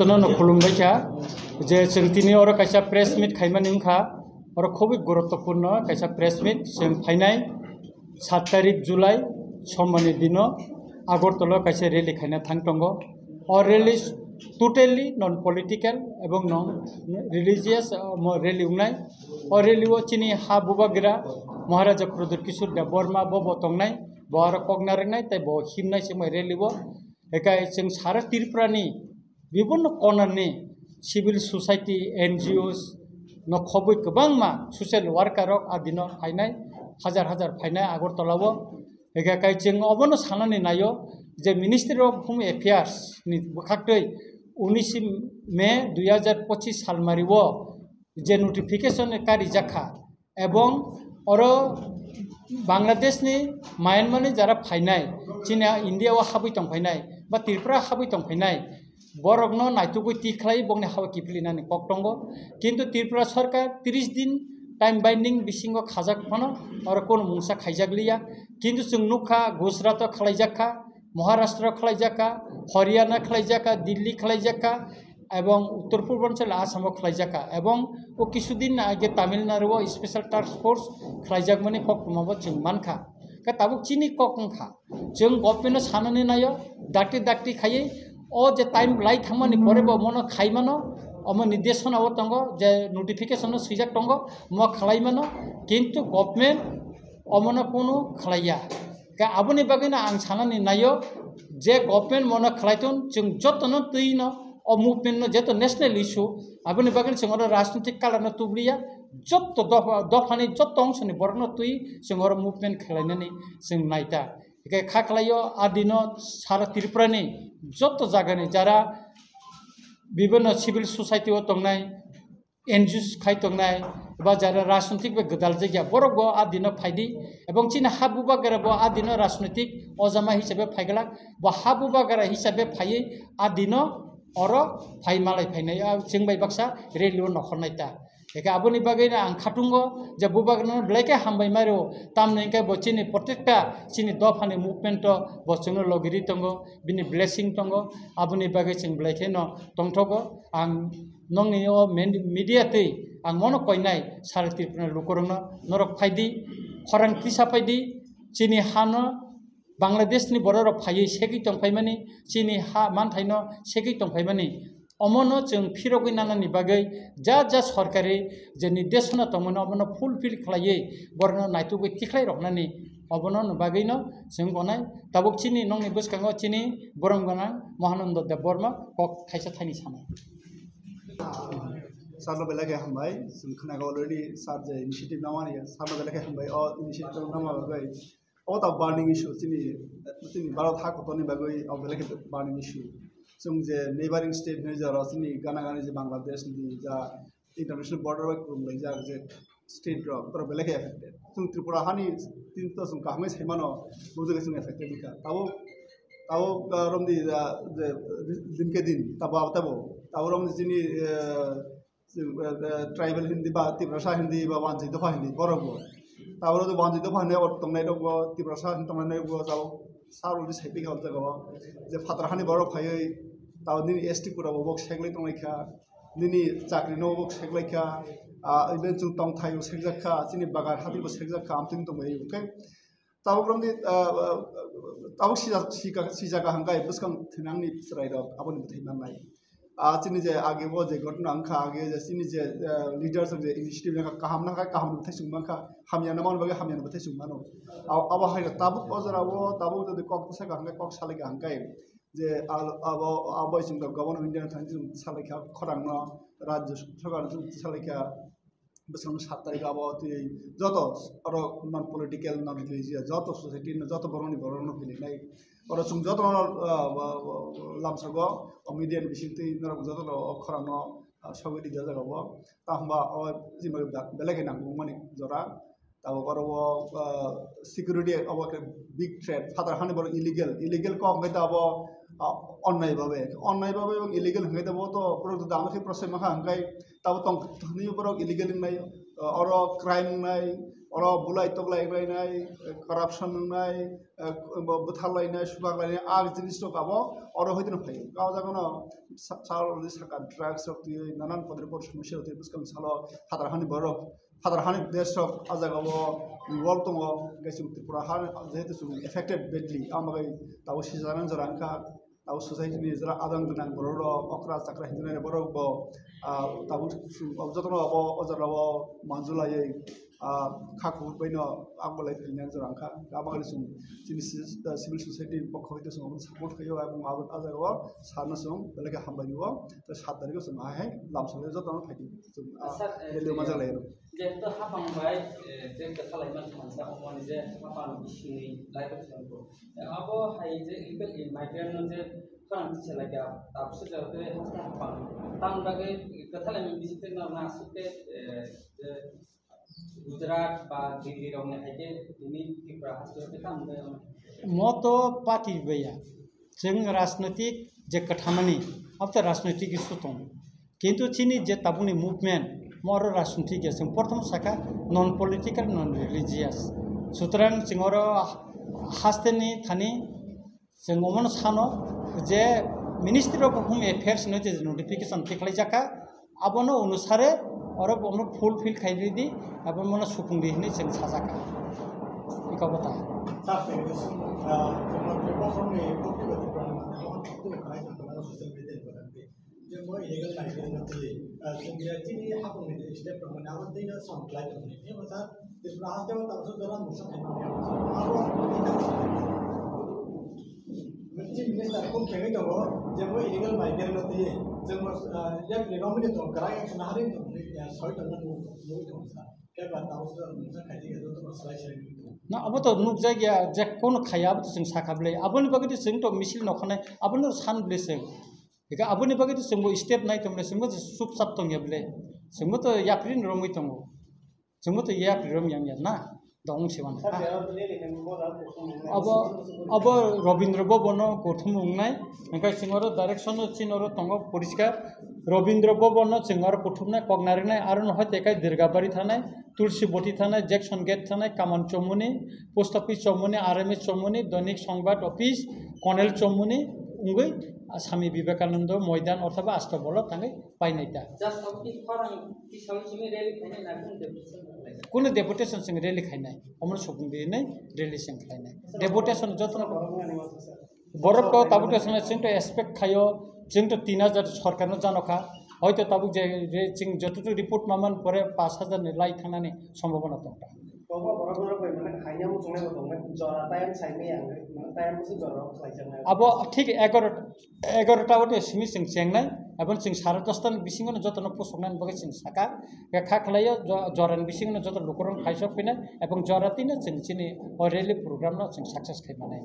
no khulumbaika je chengtini oro kaisa press meet khaimani wngkha oro খুবই গুরুত্বপূর্ণ kaisa press meet जों फाइनाय 7 तारिख जुलाई समनि दिनो Agartala kaisa rally khaina thangtongo or rally totally non political ebong non religious rally ungnai or rally o chini ha bubagira Maharaja Pradyot Kishore Debbarma bo tongnai bo aro kognarnai tai bo himnai semai rally bo ekai जों सारा त्रिपुरानि বিভিন্ন কর্নারनि civil society NGOs no khoboi kwbangma social worker rok adino फाइनाय हाजार हाजार फाइनाय আগরতলাও ekai जों obono sanani nayo je Ministry of Home Affairs ni bukhaktoi 19 may 2025 सालमारिओ J notification कारि जाखा एवं अरो बांग्लादेशनि म्यानमारनि जारा फाइनाय चिना इन्डियाव हाबै दं फाइनाय बा त्रिपुरा हाबै दं फाइनाय बरकनो नायतुगै तिख्लाय बंनि हावा किफलिनानि कक्टंगो किन्तु त्रिपुरा सरकार 30 दिन टाइम बाइंडिंग बिसिंगो खाजाक फनो और कोन मुंसा खाइजागलिया किन्तु जों नुखा गुजरात खालायजाखा महाराष्ट्र खालायजाखा हरियाणा खालायजाखा दिल्ली खालायजाखा एवं उत्तर पूर्वांचल आसाम खालायजाखा एवं ओ किछुदिन आगे तामिलनाडु स्पेशल टास्क फोर्स खालायजाकमानि कक्टमाबो जों मानखा का ताबुक चिनि ककंखा जों गभर्नमेन्ट साननानै नायो दाक्ति दाक्ति खायै ओ जे टाइम लाई थांमानि परेबो मनो खाइमानो अम निर्देशनाव दंगो जे नोटिफिकेशन सैजाक दंगो म खालायमानो किन्तु गभर्नमेन्ट अमनो कोनो खालाया का आबुनि बागैना आं साननानै नायो जे गभर्नमेन्ट मनो खालायथुन जों जतनो तैनो ओ मुभमेन्ट जेतो नेशनल इश्यू आबुनि बागैना जों राजनीतिक कालारनो तुब्रिया जत दफानि जत अंशनि बरनो तुइ जों मुभमेन्ट खालायनानै जों नायता एके खाख्लायो आदिनो सारा त्रिपुरानि जत जागानि जारा विभिन्न सिविल सोसाइटी दंनाय NGOs खाय दंनाय बा जारा राजनीतिक बे गदाल जायगा बरबो आदिनो फायदि एवं चिना हाबु बागेराबो आदिनो राजनीतिक अजामा हिसाबै फायगला बा हाबु बागेरा हिसाबै फायै आदिनो अरो फाय मालाय फायनाय जों बाय बाक्सा रेलियो नखरनायता एका आबुनि बागैना आं खाटुंगो जे बुबागनो ब्लेके हामबाय मारो तामनैके बचिनि प्रत्येकटा चिनि दफानि मुभमेन्ट बचनो लगिरि दंगो बिनि ब्लेसिं दंगो आबुनि बागै जों ब्लेके न दंथगो आं नंनि ओ मीडिया तै आं मनो कयनाय सारा त्रिपुरा लुकरनो नरक फायदि खरां क्रिसा फायदि चिनि हानो बांग्लादेशनि बरर फायै सेगि दंफायमानि चिनि हा मानथायनो सेगि दंफायमानि अमनो जों फिरगै नानानि बागै जा जा सरकारि जे निर्देशना दंमोन अमनो फुलफिल खालायै बरनो नायतुगै तिख्लाय रखनानि अबनो बागैनो जों गनाय ताबुक चिनि नंनि बुसखाङो चिनि बरंगना महानन्द देव बर्मा कक खायसा थाइनि सानाय सारनो बेलाके हामबाय जों खोनागा अलरेडी सार जे इनिशिएटिभ नामानि सारनो बेलाके हामबाय अ इनिशिएटिभ नामा बागै अ ता बार्निंग इशू चिनि भारत हाकतनि बागै अ बेलाके बार्निंग इशू जों जे नेबारिंग स्टेट नि जा रासिनि गानागानि जे बांग्लादेश नि जा इंटरनेशनल बॉर्डर बाय खुंलाय जा जे स्टेट र पर बेलाके एफेक्टेड जों त्रिपुरा हानि तीन तो जों काहमै सैमानो बुजगे जों एफेक्टेड बिका ताबो रमदि जे दिनके दिन ताबो रमदि जिनि ट्राइबल हिंदी बा त्रिपुरा हिंदी बा वानजि दफा हिंदी बरबो ताबो जो वानजि दफा ने और तंनाय दंगो त्रिपुरा हिंदी तंनाय दंगो जाव सारु साइपि गाव जागो जे फात्राहानि बरब फायै ताव नि एसटी पुराबो बक सेगलै तंनायखा निनि चाकरि नो बक सेगलायखा इबे जों तंग थायो सेगजाखा चिनि बागार हाबिबो सेगजाखा आमथिं तंबाय ओके ताबो ब्रमदि ताबो सिजागा हांगाय बुसखां थिनांनि सराय द आबनि बथैनांनाय चिनि जे आगे वो जे घटना अंखा आगे जे चिनि जे लीडर्स जे इनिशिएटिभ ना काहाम ना काहाम बथै सुंमाखा हामियाना मान बगे हामियाना बथै सुंमानो अब हाय ताबु अजरावो ताबु जे कक तसा गांगा कक साले गांगाय जे अब जों गभर्नमेन्ट इंडिया थांजि सालेखा खरांनो राज्य सरकार जों सालेखा बसं 7 तारिख अब जत अरो नन पॉलिटिकल नन रिलीजियस जत सोसाइटी न जत बरनो फैनाय और जों जत लामसगो मीडिया बिसिंति नरक जत खरांनो सगति जागाबो ताहबा जिमा बेलेगे नांगौ माने जरा ताबो बरबो सिक्युरिटी अब बिग थ्रेट फादार हानि बर इलीगल को हम ताबो अन्याय भावे এবং इलीगल हंगाय ताबो तो प्रोजेक्ट दामखे प्रोसेस माखा हंगाय ताबो तंग थनि बर इलीगल नाय और क्राइम नाय अरा बुलाय तगलाय लायनाय करापसन नाय बुथारलायनाय सुबागलायनाय आग जिनिस तो गाबो अरा होइदिन फायो गाव जागोन साल साका ड्राग्स रक्ति नानान पदरपद समस्या होते बुसकां सालो फादारहानि बरफ फादारहानि देशक आजागावो इनवल्व दङ गासिबो त्रिपुरा हा जेहेतु सुं एफेक्टेड बेडलि आमागाय दाउ सिजानान जरांखा दाउ सोसाइटिनि जरा आदान गोनां बर' अक्रा चाक्रा हिंनाय बर' दाउ जतन अबो अजारावो मानजुलायै खाखु बैनो आंबलाय फैनाय जरांखा आमागाय सुं सिभिल सोसाइटि पक्ष हइते सुं सापर्ट खयो এবং आजागावो सारनो सुं बेलेगे हामबायनिवो 7 तारिखआव जों हाय लामसले जतन फायदि जों रेलियो माजालाय जेहेतु हाफांबाय जे खालायमान मानसा अमन जे हाफां बिसिनि लाइफस्टाइलखौ अब हाय जे इलिगेल माइग्रेन्ट जे फोरांथि सेलाया दाबसे जायगायाव हास्ता हाफां तां बागै खालायमान बिसिते ना सुते गुजरात बा दिल्ली रावने हायजे दिनै त्रिपुरा हास्तायाव तांबो मतो पार्टी बैया जों राजनीतिक जे कथामानि अब तो राजनीतिक इशू दं किन्तु चिनी जे ताबुनि मुभमेन्ट मोर राजनीतिक जों प्रथम शाखा नन पलिटिकल नन रिलिजियास सुतरां जों हास्तेनि थानी जों अमन सानो जे मिनिस्ट्री अफ होम एफेयर्स ने जे नोटिफिकेशन थिखलाय जाका आबनो अनुसारे और बमनो फुलफिल खायदि अब मन सुफुंदि ने जों साजाका इका बता ना अब तो नुक जायगा जेखौन खाया जों साखाब्ले आबोनि बागै जों तो मिसिल नखानाय आबोनो सानब्लेसों बेखा आबोनि बागै जोंबो स्टेप नायतोंब्ले जोंबो सुप साप दंयाब्ले जोंबो तो याप्रिन रमै दङ जोंबो तो याप्रि रम यांया ना दंसेवान अब रवीन्द्र भवन गथुमनाय ओंखाय सिङारो डाइरेक्शन चिनरो दङ परिष्कार रवीन्द्र भवन सिङारो गथुमनाय कगनारिनाय आरो नहाय तेकाय दिरगाबारि थानाय तुलसी बटी थानाय जैक्सन गेट थानाय कामान चौमुनि पोस्ट ऑफिस चौमुनि आरएमएस चौमुनि दैनिक संबाद ऑफिस कनेल चौमुनि उंगै आसामी विवेकानंद मैदान अथवा आष्टबल थाङै पाइनायता कुनो डेपुटेशन सिंग रेली खायनाय अमन सुबुंदिनै रेली सिंग खायनाय डेपुटेशन जतन बरफ को ताबुटेशन सिंग तो एक्सपेक्ट खायो जों तो 3000 सरकारनो जानखा हयतो ताबुक जे जों जतुटु रिपोर्ट मामन परे 5000 नि लाई थांनानै सम्भावना दं अब ठीक 11टा वटे सिमी सिंग चेंगनाय एबन सिंग 10:30 बिसिङनो जतन पोसकनान बगे सिंग साका खा खलायो जरान बिसिङनो जतन लुकरन खाइसक फैनाय एबं जरातिनो सिंग चिनि रेली प्रोग्राम न सिंग सक्सेस खायमानाय